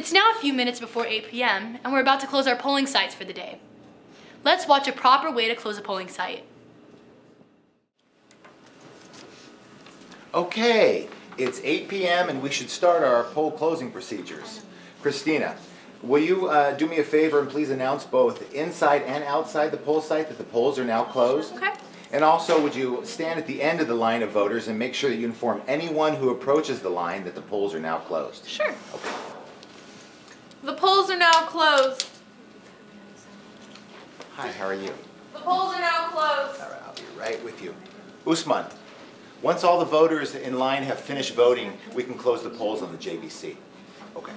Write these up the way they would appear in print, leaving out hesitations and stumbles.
It's now a few minutes before 8 p.m. and we're about to close our polling sites for the day. Let's watch a proper way to close a polling site. Okay, it's 8 p.m. and we should start our poll closing procedures. Christina, will you do me a favor and please announce both inside and outside the poll site that the polls are now closed? Okay. And also, would you stand at the end of the line of voters and make sure that you inform anyone who approaches the line that the polls are now closed? Sure. Okay. The polls are now closed. Hi, how are you? The polls are now closed. All right, I'll be right with you. Usman, once all the voters in line have finished voting, we can close the polls on the JBC. Okay.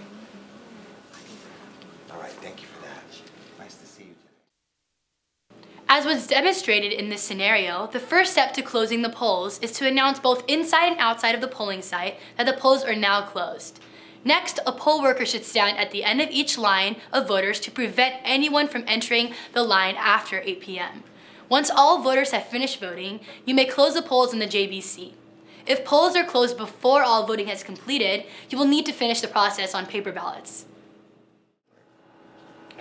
All right, thank you for that. Nice to see you today. As was demonstrated in this scenario, the first step to closing the polls is to announce both inside and outside of the polling site that the polls are now closed. Next, a poll worker should stand at the end of each line of voters to prevent anyone from entering the line after 8 p.m. Once all voters have finished voting, you may close the polls in the JBC. If polls are closed before all voting has completed, you will need to finish the process on paper ballots.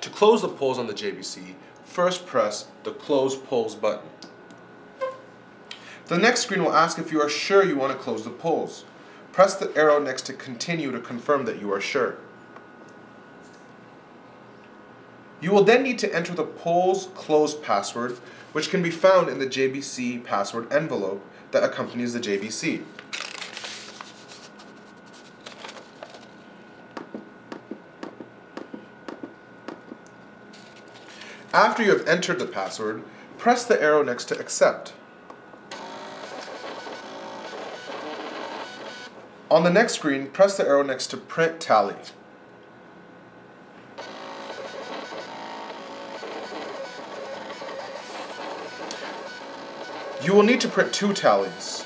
To close the polls on the JBC, first press the Close Polls button. The next screen will ask if you are sure you want to close the polls. Press the arrow next to Continue to confirm that you are sure. You will then need to enter the polls close password, which can be found in the JBC password envelope that accompanies the JBC. After you have entered the password, press the arrow next to Accept. On the next screen, press the arrow next to Print Tally. You will need to print two tallies.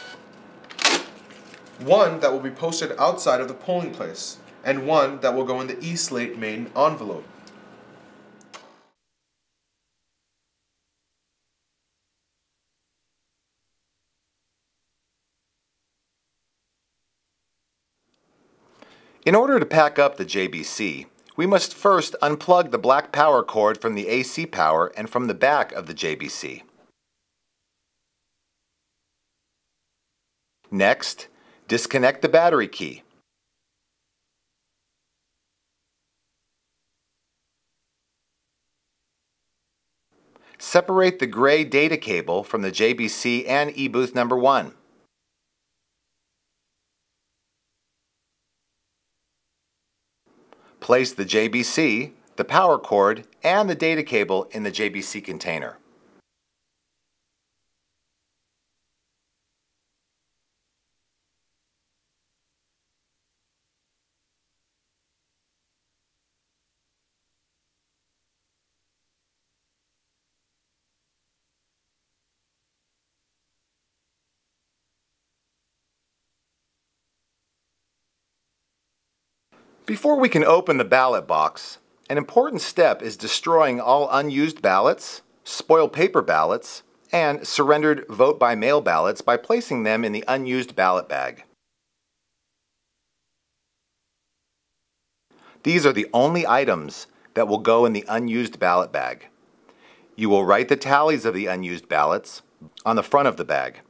One that will be posted outside of the polling place, and one that will go in the eSlate main envelope. In order to pack up the JBC, we must first unplug the black power cord from the AC power and from the back of the JBC. Next, disconnect the battery key. Separate the gray data cable from the JBC and eBooth number 1. Place the JBC, the power cord, and the data cable in the JBC container. Before we can open the ballot box, an important step is destroying all unused ballots, spoiled paper ballots, and surrendered vote-by-mail ballots by placing them in the unused ballot bag. These are the only items that will go in the unused ballot bag. You will write the tallies of the unused ballots on the front of the bag.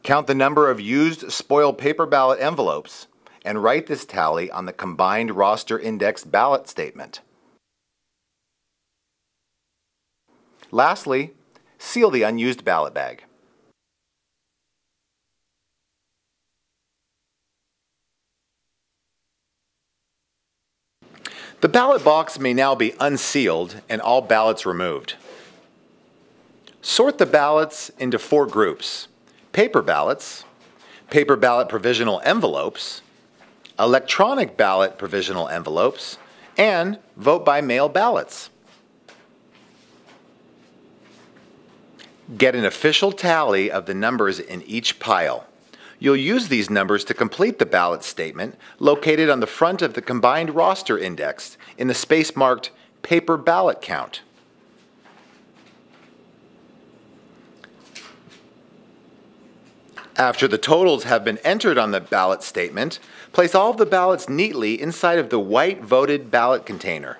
Count the number of used spoiled paper ballot envelopes and write this tally on the combined roster index ballot statement. Lastly, seal the unused ballot bag. The ballot box may now be unsealed and all ballots removed. Sort the ballots into 4 groups: paper ballots, paper ballot provisional envelopes, electronic ballot provisional envelopes, and vote-by-mail ballots. Get an official tally of the numbers in each pile. You'll use these numbers to complete the ballot statement located on the front of the combined roster index in the space marked Paper Ballot Count. After the totals have been entered on the ballot statement, place all of the ballots neatly inside of the white voted ballot container.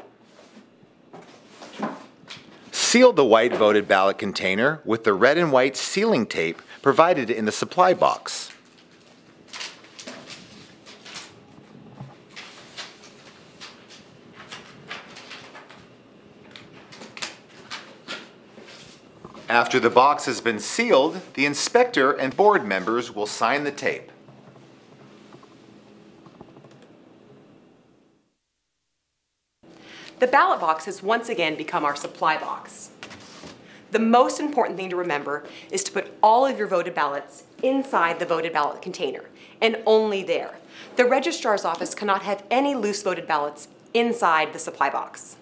Seal the white voted ballot container with the red and white sealing tape provided in the supply box. After the box has been sealed, the inspector and board members will sign the tape. The ballot box has once again become our supply box. The most important thing to remember is to put all of your voted ballots inside the voted ballot container, and only there. The registrar's office cannot have any loose voted ballots inside the supply box.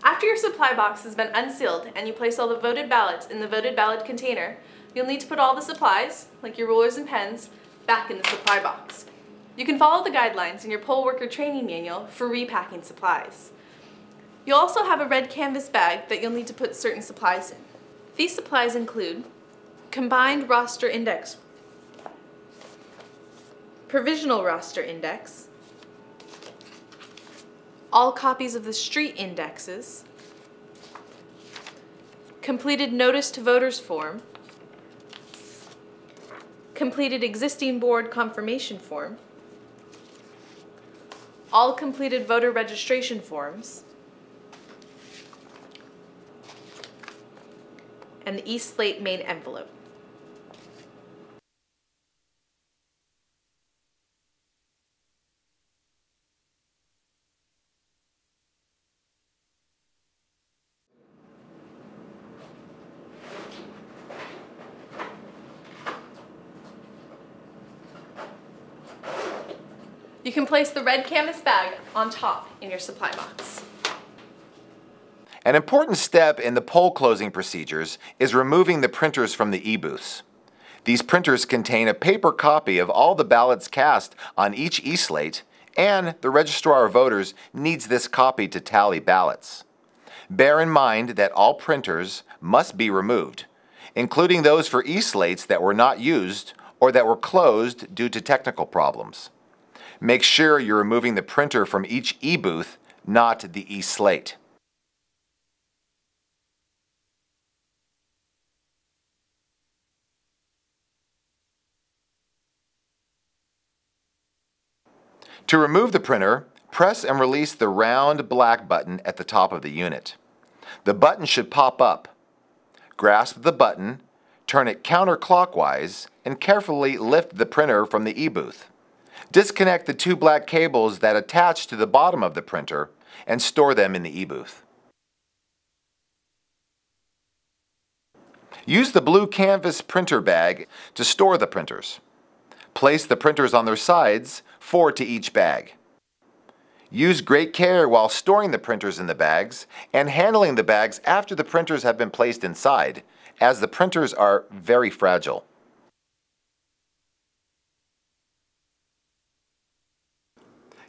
After your supply box has been unsealed and you place all the voted ballots in the voted ballot container, you'll need to put all the supplies, like your rulers and pens, back in the supply box. You can follow the guidelines in your poll worker training manual for repacking supplies. You'll also have a red canvas bag that you'll need to put certain supplies in. These supplies include combined roster index, provisional roster index, all copies of the street indexes, completed notice to voters form, completed existing board confirmation form, all completed voter registration forms, and the e-slate main envelope. You can place the red canvas bag on top in your supply box. An important step in the poll closing procedures is removing the printers from the e-booths. These printers contain a paper copy of all the ballots cast on each e-slate, and the registrar of voters needs this copy to tally ballots. Bear in mind that all printers must be removed, including those for e-slates that were not used or that were closed due to technical problems. Make sure you're removing the printer from each e-booth, not the e-slate. To remove the printer, press and release the round black button at the top of the unit. The button should pop up. Grasp the button, turn it counterclockwise, and carefully lift the printer from the e-booth. Disconnect the two black cables that attach to the bottom of the printer and store them in the e-booth. Use the blue canvas printer bag to store the printers. Place the printers on their sides, 4 to each bag. Use great care while storing the printers in the bags and handling the bags after the printers have been placed inside, as the printers are very fragile.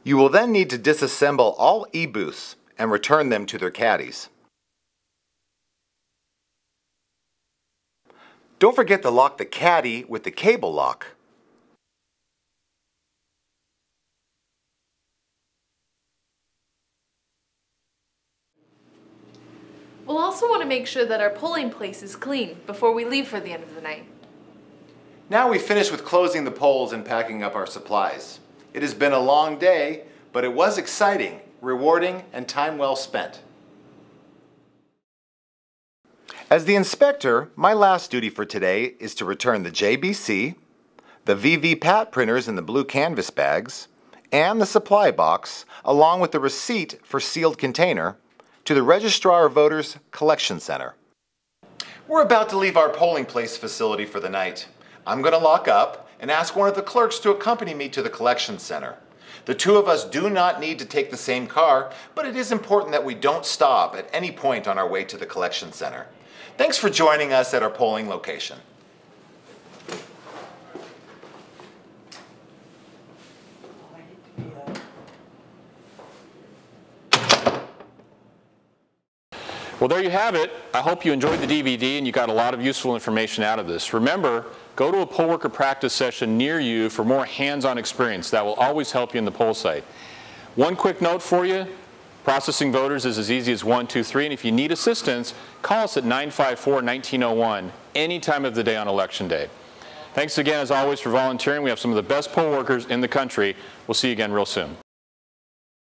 You will then need to disassemble all e-booths and return them to their caddies. Don't forget to lock the caddy with the cable lock. We'll also want to make sure that our polling place is clean before we leave for the end of the night. Now we finish with closing the polls and packing up our supplies. It has been a long day, but it was exciting, rewarding, and time well spent. As the inspector, my last duty for today is to return the JBC, the VV-Pat printers in the blue canvas bags, and the supply box, along with the receipt for sealed container, to the Registrar of Voters Collection Center. We're about to leave our polling place facility for the night. I'm going to lock up and ask one of the clerks to accompany me to the collection center. The two of us do not need to take the same car, but it is important that we don't stop at any point on our way to the collection center. Thanks for joining us at our polling location. Well, there you have it. I hope you enjoyed the DVD and you got a lot of useful information out of this. Remember, go to a poll worker practice session near you for more hands-on experience. That will always help you in the poll site. One quick note for you, processing voters is as easy as 1, 2, 3, and if you need assistance, call us at 954-1901 any time of the day on Election Day. Thanks again, as always, for volunteering. We have some of the best poll workers in the country. We'll see you again real soon.